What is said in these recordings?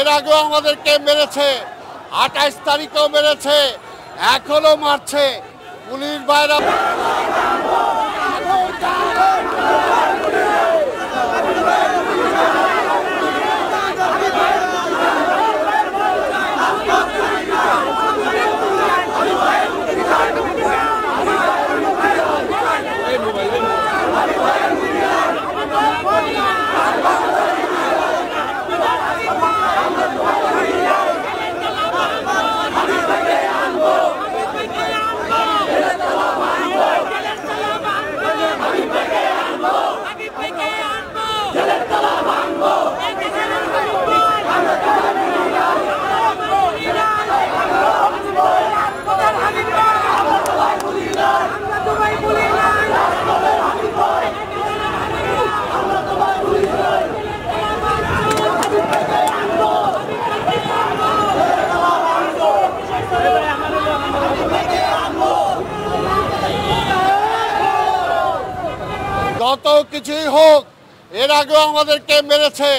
এর আগেও আমাদেরকে মেরেছে, 28 তারিখেও মেরেছে, এখনো মারছে পুলিশ ভাইরা। যত কিছুই হোক, এর আগেও আমাদেরকে মেরেছে,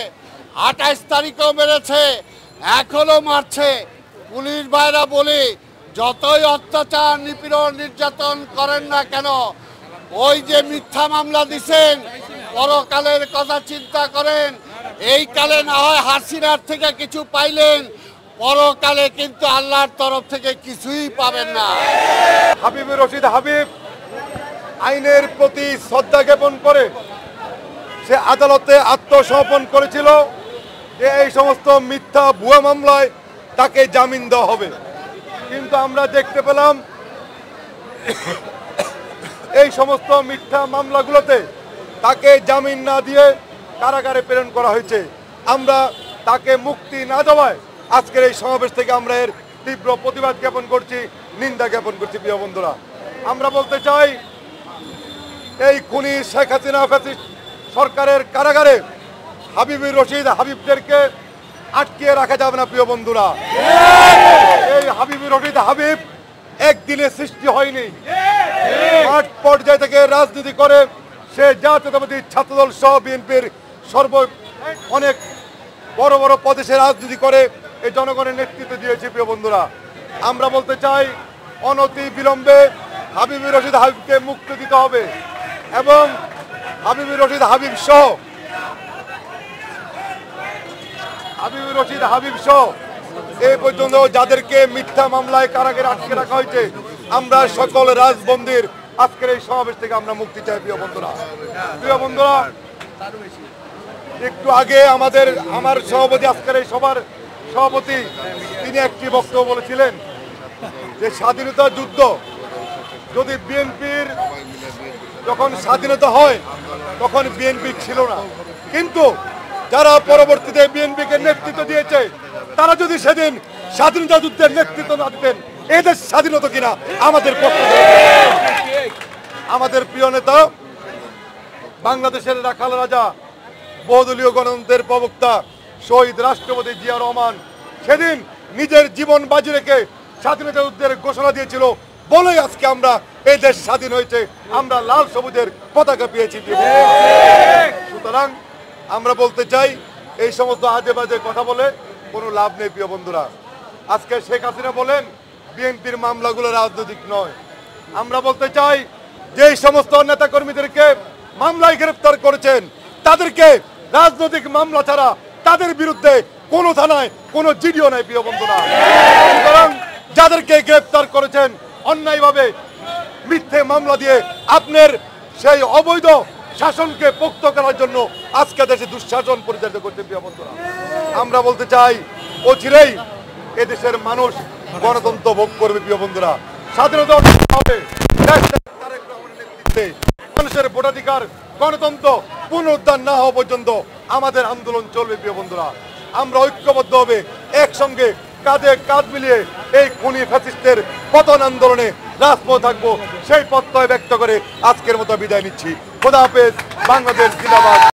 28 তারিখেও মেরেছে, এখনো মারছে পুলিশ ভাইরা। বলি, যতই অত্যাচার নিপীড়ন নির্যাতন করেন না কেন, ওই যে মিথ্যা মামলা দিছেন, পরকালের কথা চিন্তা করেন। এই কালে না হয় হাসিনার থেকে কিছু পাইলেন, পরকালে কিন্তু আল্লাহর তরফ থেকে কিছুই পাবেন না। হাবিবুর রশিদ হাবিব আইনের প্রতি শ্রদ্ধা জ্ঞাপন করে সে আদালতে আত্মসমর্পণ করেছিল যে এই সমস্ত মিথ্যা ভুয়া মামলায় তাকে জামিন দেওয়া হবে। কিন্তু আমরা দেখতে পেলাম এই সমস্ত মিথ্যা মামলাগুলোতে তাকে জামিন না দিয়ে কারাগারে প্রেরণ করা হয়েছে। আমরা তাকে মুক্তি না দেওয়ায় আজকের এই সমাবেশ থেকে আমরা এর তীব্র প্রতিবাদ জ্ঞাপন করছি, নিন্দা জ্ঞাপন করছি। প্রিয় বন্ধুরা, আমরা বলতে চাই, এই খুনি শেখ হাসিনা ফ্যাসিস্ট সরকারের কারাগারে হাবিবুর রশিদ হাবিবদেরকে আটকিয়ে রাখা যাবে না। প্রিয় বন্ধুরা, এই হাবিবুর রশিদ হাবিব একদিনে সৃষ্টি হয়নি। মাঠ পর্যায় থেকে রাজনীতি করে সে জাতীয়তাবাদী ছাত্রদল সহ বিএনপির অনেক বড় বড় পদে সে রাজনীতি করে এই জনগণের নেতৃত্ব দিয়েছে। প্রিয় বন্ধুরা, আমরা বলতে চাই, অনতি বিলম্বে হাবিবুর রশিদ হাবিবকে মুক্তি দিতে হবে এবং হাবিবুর রশিদ হাবিব সহ এই পর্যন্ত যাদেরকে মিথ্যা মামলায় কারাগারে আটকে রাখা হয়েছে, আমরা সকল রাজবন্দির আজকের এই সমাবেশ থেকে আমরা মুক্তি চাই। প্রিয় বন্ধুরা, একটু আগে আমার সভাপতি, আজকের এই সভার সভাপতি, তিনি একটি বক্তব্য বলেছিলেন যে স্বাধীনতা যুদ্ধ যদি বিএনপির যখন স্বাধীনতা হয় তখন বিএনপি ছিল না, কিন্তু যারা পরবর্তীতে বিএনপিকে নেতৃত্ব দিয়েছে তারা যদি সেদিন স্বাধীনতা যুদ্ধের নেতৃত্ব না দিতেন, এদের স্বাধীনতা কিনা আমাদের পক্ষে। আমাদের প্রিয় নেতা, বাংলাদেশের রাখাল রাজা, বহুদলীয় গণতন্ত্রের প্রবক্তা শহীদ রাষ্ট্রপতি জিয়া রহমান সেদিন নিজের জীবন বাজি রেখে স্বাধীনতা যুদ্ধের ঘোষণা দিয়েছিল বলেই আজকে আমরা এই দেশ স্বাধীন হয়েছে, আমরা লাল সবুজের পতাকা পেয়েছি। সুতরাং আমরা বলতে চাই, এই সমস্ত আজে বাজে কথা বলে কোনো লাভ নেই। প্রিয় বন্ধুরা, আজকে শেখ হাসিনা বলেন বিএনপির মামলাগুলো রাজনৈতিক নয়। আমরা বলতে চাই, যে সমস্ত নেতা কর্মীদেরকে মামলায় গ্রেফতার করেছেন তাদেরকে রাজনৈতিক মামলা ছাড়া তাদের বিরুদ্ধে কোনো থানায় কোনো জিডিও নাই। প্রিয় বন্ধুরা, সুতরাং যাদেরকে গ্রেফতার করেছেন অন্যায়ভাবে মিথ্যে মামলা দিয়ে আপনার সেই অবৈধ শাসনকে পোক্ত করার জন্য আজকে দেশে দুঃশাসন পরিচালিত করতে। প্রিয় বন্ধুরা, আমরা বলতে চাই, অচিরেই এদেশের মানুষ গণতন্ত্র ভোগ করবে। প্রিয় বন্ধুরা, স্বাধীনতা হবে, মানুষের ভোটাধিকার গণতন্ত্র পুনরুদ্ধার না হওয়া পর্যন্ত আমাদের আন্দোলন চলবে। প্রিয় বন্ধুরা, আমরা ঐক্যবদ্ধ হবে, একসঙ্গে কাঁধে কাঁধ মিলিয়ে এই খুনি ফ্যাসিস্টের পতন আন্দোলনে রাজপথ থাকবো, সেই প্রত্যয় ব্যক্ত করে আজকের মতো বিদায় নিচ্ছি। খোদা হাফেজ। বাংলাদেশ জিন্দাবাদ।